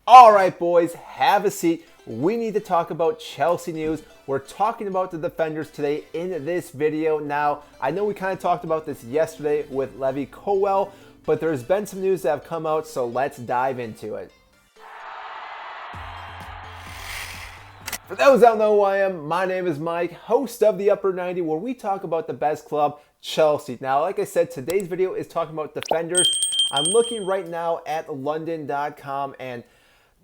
All right, boys, have a seat. We need to talk about Chelsea news. We're talking about the defenders today in this video. Now, I know we kind of talked about this yesterday with Colwell, but there's been some news that have come out, so let's dive into it. For those that don't know who I am, my name is Mike, host of the Upper 90, where we talk about the best club, Chelsea. Now, like I said, today's video is talking about defenders. I'm looking right now at London.com, and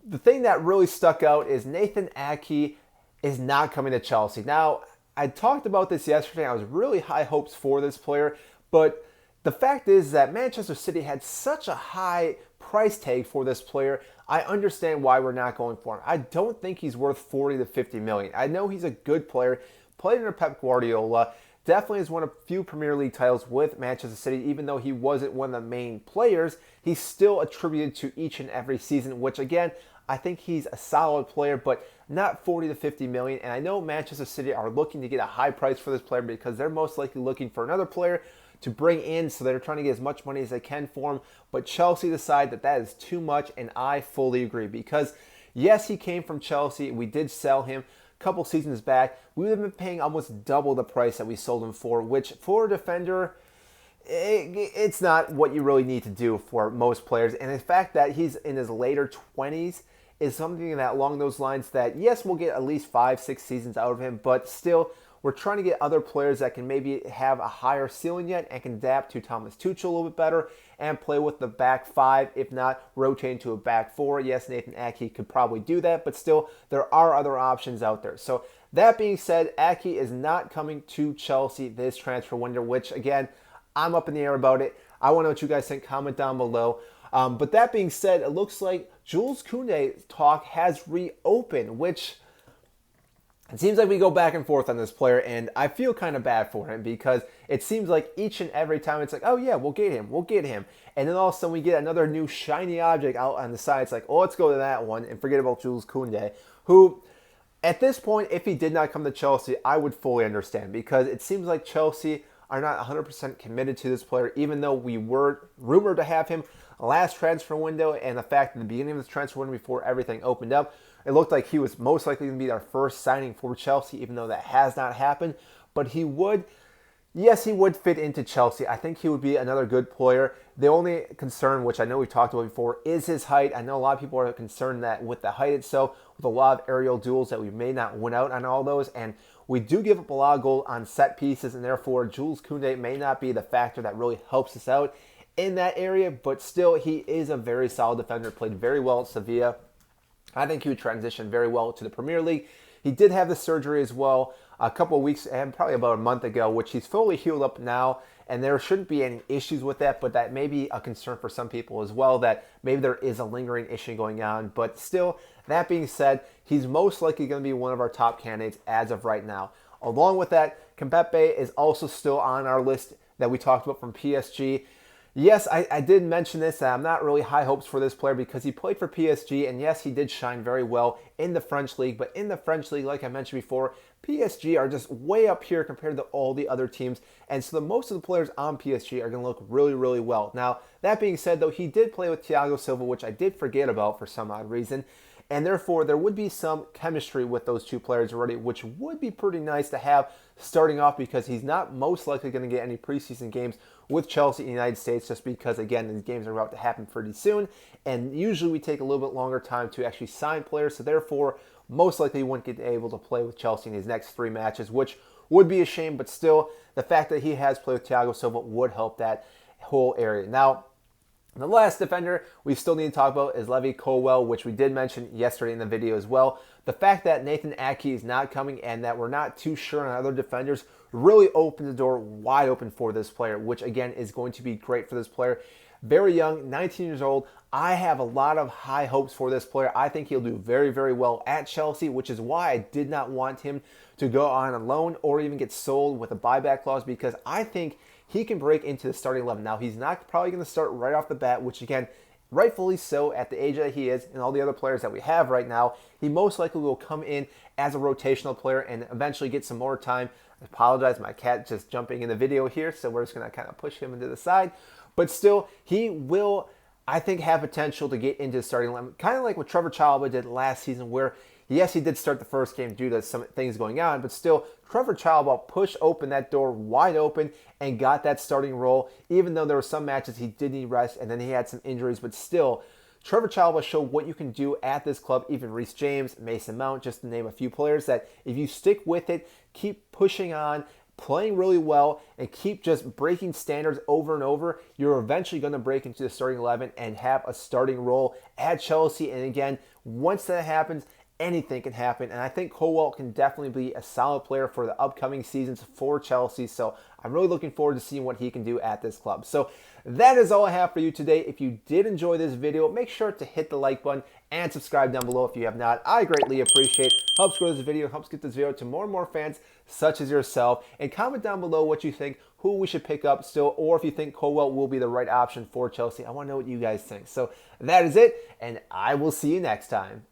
the thing that really stuck out is Nathan Ake is not coming to Chelsea. Now, I talked about this yesterday. I was really high hopes for this player, but the fact is that Manchester City had such a high price tag for this player. I understand why we're not going for him. I don't think he's worth 40 to 50 million. I know he's a good player, played under Pep Guardiola, definitely has won a few Premier League titles with Manchester City. Even though he wasn't one of the main players, he's still attributed to each and every season, which again, I think he's a solid player, but not 40 to 50 million. And I know Manchester City are looking to get a high price for this player because they're most likely looking for another player to bring in, so they're trying to get as much money as they can for him. But Chelsea decide that that is too much, and I fully agree because yes, he came from Chelsea. We did sell him a couple seasons back. We would have been paying almost double the price that we sold him for, which for a defender, it's not what you really need to do for most players. And the fact that he's in his later 20s is something that along those lines that, yes, we'll get at least 5-6 seasons out of him, but still, we're trying to get other players that can maybe have a higher ceiling yet and can adapt to Thomas Tuchel a little bit better and play with the back five, if not rotate into a back four. Yes, Nathan Ake could probably do that, but still, there are other options out there. So that being said, Ake is not coming to Chelsea this transfer window, which again, I'm up in the air about it. I want to know what you guys think. Comment down below. But that being said, it looks like Jules Koundé's talk has reopened, which it seems like we go back and forth on this player, and I feel kind of bad for him because it seems like each and every time it's like, oh yeah, we'll get him. And then all of a sudden we get another new shiny object out on the side. It's like, oh, let's go to that one and forget about Jules Koundé, who at this point, if he did not come to Chelsea, I would fully understand because it seems like Chelsea are not 100% committed to this player, even though we were rumored to have him last transfer window, and the fact that at the beginning of this transfer window before everything opened up, it looked like he was most likely going to be our first signing for Chelsea, even though that has not happened. But he would, yes, he would fit into Chelsea. I think he would be another good player. The only concern, which I know we talked about before, is his height. I know a lot of people are concerned that with the height itself, with a lot of aerial duels, that we may not win out on all those, and we do give up a lot of goals on set pieces, and therefore Jules Koundé may not be the factor that really helps us out in that area, but still, he is a very solid defender, played very well at Sevilla. I think he would transition very well to the Premier League. He did have the surgery as well a couple of weeks, and probably about a month ago, which he's fully healed up now, and there shouldn't be any issues with that, but that may be a concern for some people as well, that maybe there is a lingering issue going on. But still, that being said, he's most likely going to be one of our top candidates as of right now. Along with that, Kimpembe is also still on our list that we talked about from PSG. Yes, I did mention this, that I'm not really high hopes for this player because he played for PSG, and yes, he did shine very well in the French league, but in the French league, like I mentioned before, PSG are just way up here compared to all the other teams, and so most of the players on PSG are going to look really, really well. Now, that being said, though, he did play with Thiago Silva, which I did forget about for some odd reason, and therefore there would be some chemistry with those two players already, which would be pretty nice to have starting off because he's not most likely going to get any preseason games with Chelsea in the United States just because, again, these games are about to happen pretty soon, and usually we take a little bit longer time to actually sign players, so therefore most likely he wouldn't get able to play with Chelsea in his next 3 matches, which would be a shame, but still, the fact that he has played with Thiago Silva would help that whole area. Now, the last defender we still need to talk about is Colwell, which we did mention yesterday in the video as well. The fact that Nathan Ake is not coming and that we're not too sure on other defenders really opened the door wide open for this player, which again is going to be great for this player. Very young, 19 years old. I have a lot of high hopes for this player. I think he'll do very, very well at Chelsea, which is why I did not want him to go on a loan or even get sold with a buyback clause, because I think he can break into the starting 11. Now, he's not probably going to start right off the bat, which again, rightfully so at the age that he is and all the other players that we have right now. He most likely will come in as a rotational player and eventually get some more time. I apologize, my cat just jumping in the video here, so we're just going to kind of push him into the side. But still, he will I think have potential to get into the starting lineup, kind of like what Trevor Chalba did last season, where yes, he did start the first game due to some things going on, but still, Trevor Chalba pushed open that door wide open and got that starting role, even though there were some matches he did need rest and then he had some injuries, but still, Trevor Chalba showed what you can do at this club, even Reece James, Mason Mount, just to name a few players that if you stick with it, keep pushing on, playing really well, and keep just breaking standards over and over, you're eventually going to break into the starting 11 and have a starting role at Chelsea. And again, once that happens, anything can happen. And I think Colwell can definitely be a solid player for the upcoming seasons for Chelsea. So I'm really looking forward to seeing what he can do at this club. So that is all I have for you today. If you did enjoy this video, make sure to hit the like button and subscribe down below if you have not. I greatly appreciate it. Helps grow this video, helps get this video to more and more fans such as yourself. And comment down below what you think, who we should pick up still, or if you think Colwell will be the right option for Chelsea. I want to know what you guys think. So that is it, and I will see you next time.